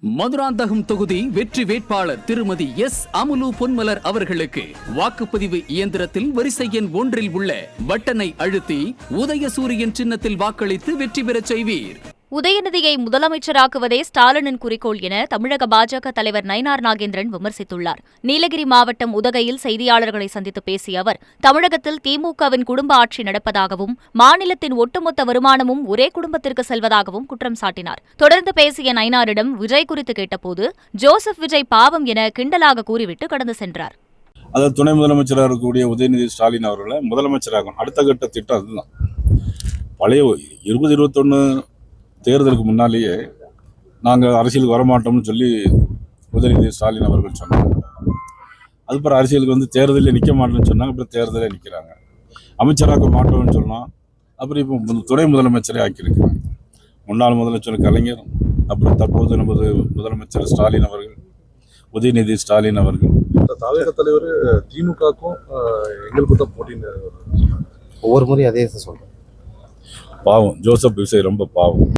மதுராந்தகம் தொகுதி வெற்றி வேட்பாளர் திருமதி எஸ் அமுலு பொன்மலர் அவர்களுக்கு வாக்குப்பதிவு இயந்திரத்தில் வரிசை எண் 1 உள்ள பட்டனை அழுத்தி உதயசூரியன் சின்னத்தில் வாக்களித்து வெற்றி பெறச் செய்வீர். உதயநிதியை முதலமைச்சராக்குவதே ஸ்டாலினின் குறிக்கோள் என தமிழக பாஜக தலைவர் நயினார் நாகேந்திரன் விமர்சித்துள்ளார். நீலகிரி மாவட்டம் உதகையில் செய்தியாளர்களை சந்தித்து பேசிய அவர், தமிழகத்தில் திமுகவின் குடும்ப ஆட்சி நடப்பதாகவும் மாநிலத்தின் ஒட்டுமொத்த வருமானமும் ஒரே குடும்பத்திற்கு செல்வதாகவும் குற்றம் சாட்டினார். தொடர்ந்து பேசிய நயினாரிடம் விஜய் குறித்து கேட்டபோது, ஜோசப் விஜய் பாவம் என கிண்டலாக கூறிவிட்டு கடந்து சென்றார். அதாவது துணை முதலமைச்சராக இருக்கக்கூடிய உதயநிதி ஸ்டாலின் அவர்களை முதலமைச்சராகும் அடுத்த கட்ட திட்டம் அதுதான். பழைய 2021 தேர்தலுக்கு முன்னாலேயே நாங்கள் அரசியலுக்கு வரமாட்டோம்னு சொல்லி உதயநிதி ஸ்டாலின் அவர்கள் சொன்னாங்க. அதுக்கப்புறம் அரசியலுக்கு வந்து தேர்தலில் நிற்க மாட்டோம்னு சொன்னாங்க. அப்புறம் தேர்தலே நிற்கிறாங்க. அமைச்சராக்க மாட்டோம்னு சொன்னால் அப்புறம் இப்போ துணை முதலமைச்சரே ஆக்கியிருக்கிறாங்க. முன்னாள் முதலமைச்சர் கலைஞர், அப்புறம் தற்போது நமது முதலமைச்சர் ஸ்டாலின் அவர்கள், உதயநிதி ஸ்டாலின் அவர்கள். தமிழக தலைவர் திமுகவுக்கும் எங்களுக்கும் தான் போட்டின்னு ஒவ்வொரு முறையும் அதே சொல்கிறேன். பாவம் ஜோசப் விஜய் ரொம்ப பாவம்.